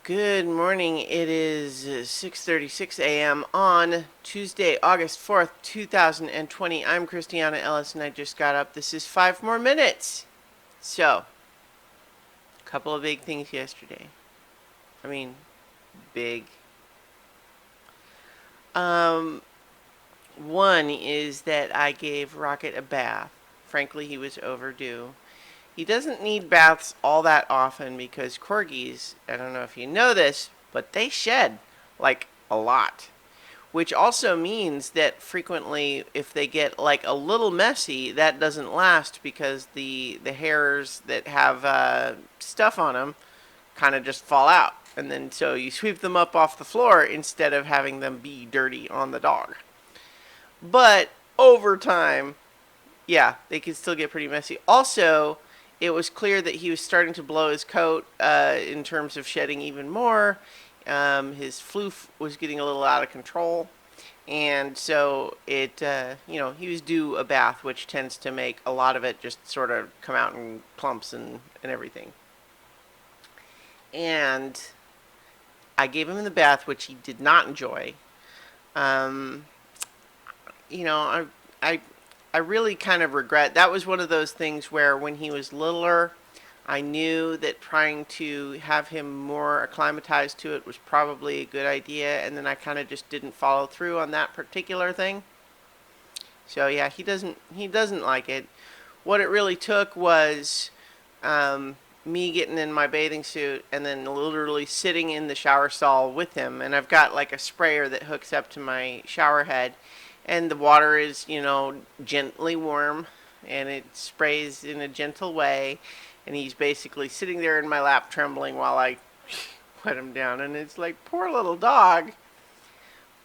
Good morning. It is 6:36 a.m. on Tuesday, August 4th, 2020. I'm Christiana Ellis and I just got up. This is 5 more minutes. So, a couple of big things yesterday. I mean, big. Um, One is that I gave Rocket a bath. Frankly, he was overdue. He doesn't need baths all that often because corgis, I don't know if you know this, but they shed like a lot. Which also means that frequently, if they get like a little messy, that doesn't last because the hairs that have stuff on them kind of just fall out. And then so you sweep them up off the floor instead of having them be dirty on the dog. But over time, yeah, they can still get pretty messy. Also, it was clear that he was starting to blow his coat in terms of shedding even more. His floof was getting a little out of control. And so he was due a bath, which tends to make a lot of it just sort of come out in clumps and everything. And I gave him the bath, which he did not enjoy. Um, you know, I, I I really kind of regret. That was one of those things where when he was littler, I knew that trying to have him more acclimatized to it was probably a good idea, and then I kind of just didn't follow through on that particular thing. So yeah, he doesn't like it. What it really took was me getting in my bathing suit and then literally sitting in the shower stall with him. And I've got like a sprayer that hooks up to my shower head, and the water is, gently warm, and it sprays in a gentle way. And he's basically sitting there in my lap trembling while I put him down. And it's like, poor little dog.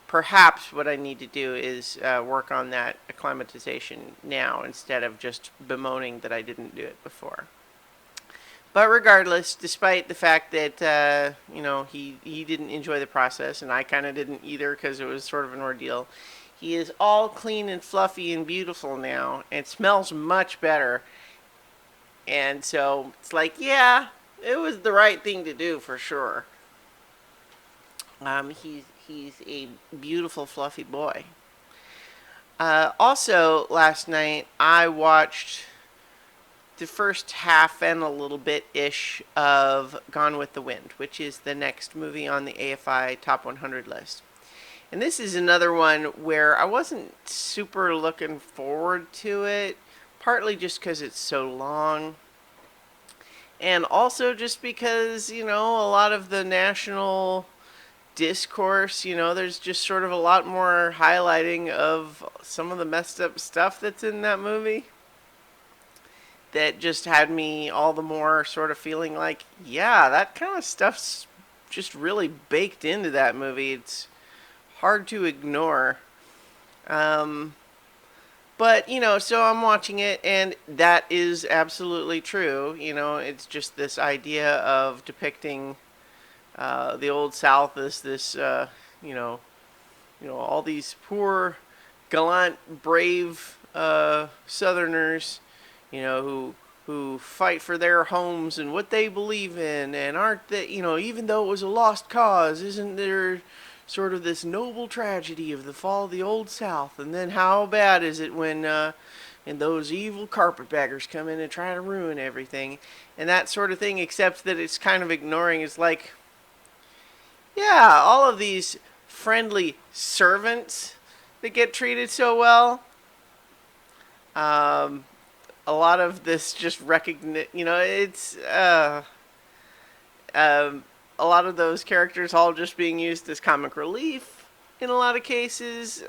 Perhaps what I need to do is work on that acclimatization now instead of just bemoaning that I didn't do it before. But regardless, despite the fact that he didn't enjoy the process, and I kind of didn't either because it was sort of an ordeal, he is all clean and fluffy and beautiful now, and smells much better. And so it's like, yeah, it was the right thing to do for sure. He's a beautiful fluffy boy. Also, last night I watched the first half and a little bit ish of Gone with the Wind, which is the next movie on the AFI Top 100 list. And this is another one where I wasn't super looking forward to it, partly just because it's so long, and also just because, a lot of the national discourse, there's just sort of a lot more highlighting of some of the messed up stuff that's in that movie that just had me all the more sort of feeling like, yeah, that kind of stuff's just really baked into that movie. It's hard to ignore. But, so I'm watching it, and that is absolutely true. It's just this idea of depicting the old South as this, all these poor, gallant, brave Southerners, who fight for their homes and what they believe in, and aren't they, even though it was a lost cause, isn't there sort of this noble tragedy of the fall of the old South? And then how bad is it when and those evil carpetbaggers come in and try to ruin everything, and that sort of thing, except that it's kind of ignoring, is like, yeah, all of these friendly servants that get treated so well. Um, a lot of this just recognition, it's a lot of those characters all just being used as comic relief in a lot of cases.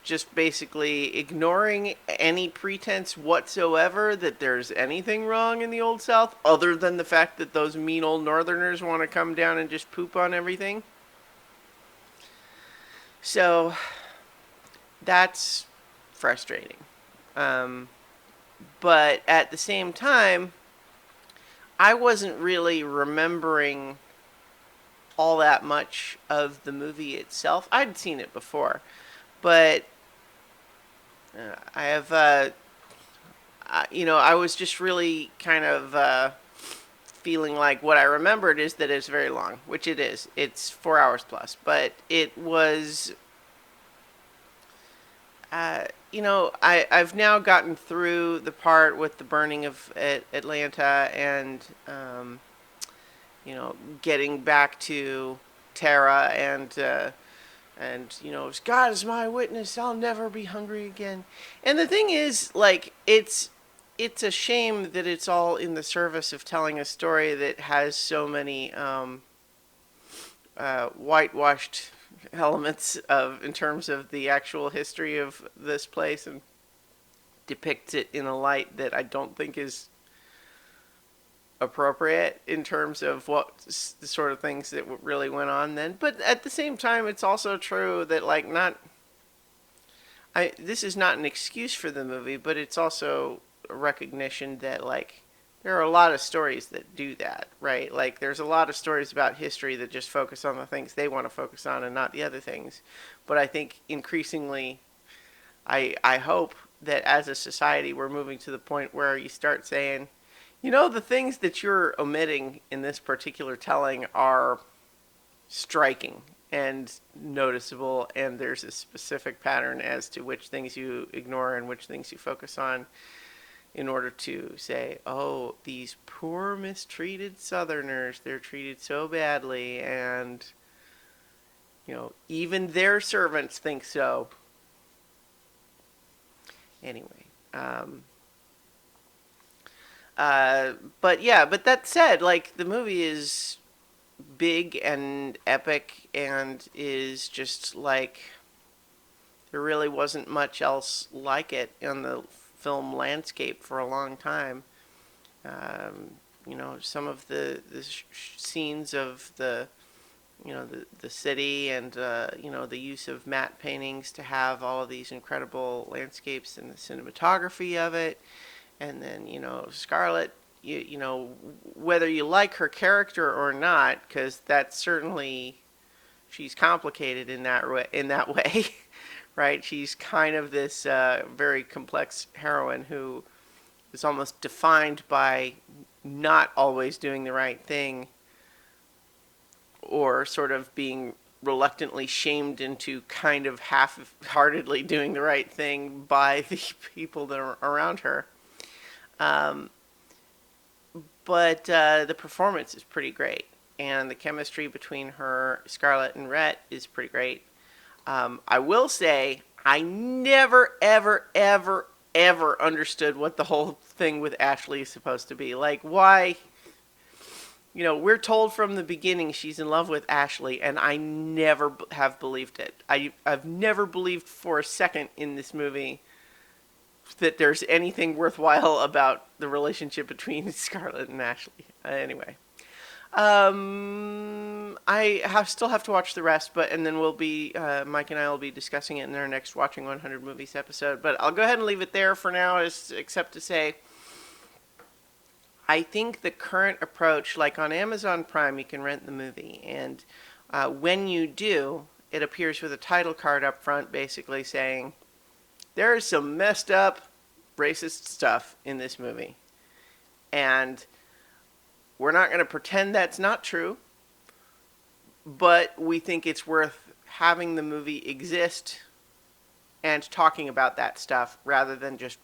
Just basically ignoring any pretense whatsoever that there's anything wrong in the Old South, other than the fact that those mean old Northerners want to come down and just poop on everything. So that's frustrating. But at the same time, I wasn't really remembering all that much of the movie itself. I'd seen it before, but I have, I was just really kind of feeling like what I remembered is that it's very long, which it is. It's 4 hours plus, but it was. I've now gotten through the part with the burning of Atlanta and getting back to Tara and God is my witness, I'll never be hungry again. And the thing is, like, it's a shame that it's all in the service of telling a story that has so many whitewashed elements of in terms of the actual history of this place, and depicts it in a light that I don't think is appropriate in terms of what the sort of things that really went on then. But at the same time, it's also true that, like, not this is not an excuse for the movie, but it's also a recognition that, like, there are a lot of stories that do that, right? Like, there's a lot of stories about history that just focus on the things they want to focus on and not the other things. But I think increasingly, I hope that as a society we're moving to the point where you start saying, the things that you're omitting in this particular telling are striking and noticeable, and there's a specific pattern as to which things you ignore and which things you focus on, in order to say, oh, these poor mistreated Southerners, they're treated so badly, and even their servants think so. Anyway, but that said, like, the movie is big and epic and is just like, there really wasn't much else like it in the film landscape for a long time. Some of the scenes of the city and the use of matte paintings to have all of these incredible landscapes and the cinematography of it, and then Scarlett, whether you like her character or not, because that's certainly, she's complicated in that way. Right? She's kind of this very complex heroine who is almost defined by not always doing the right thing, or sort of being reluctantly shamed into kind of half-heartedly doing the right thing by the people that are around her. But the performance is pretty great, and the chemistry between her, Scarlett, and Rhett is pretty great. I will say, I never, ever, ever, ever understood what the whole thing with Ashley is supposed to be. Like, why? We're told from the beginning she's in love with Ashley, and I never have believed it. I've never believed for a second in this movie that there's anything worthwhile about the relationship between Scarlett and Ashley. Anyway. Still have to watch the rest, and then Mike and I will be discussing it in our next Watching 100 Movies episode. But I'll go ahead and leave it there for now, except to say, I think the current approach, like on Amazon Prime, you can rent the movie, and when you do, it appears with a title card up front, basically saying, there is some messed up, racist stuff in this movie, and we're not going to pretend that's not true, but we think it's worth having the movie exist and talking about that stuff rather than just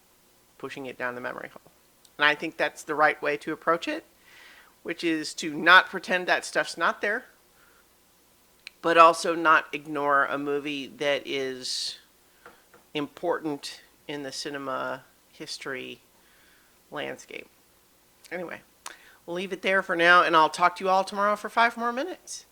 pushing it down the memory hole. And I think that's the right way to approach it, which is to not pretend that stuff's not there, but also not ignore a movie that is important in the cinema history landscape. Anyway. We'll leave it there for now, and I'll talk to you all tomorrow for 5 more minutes.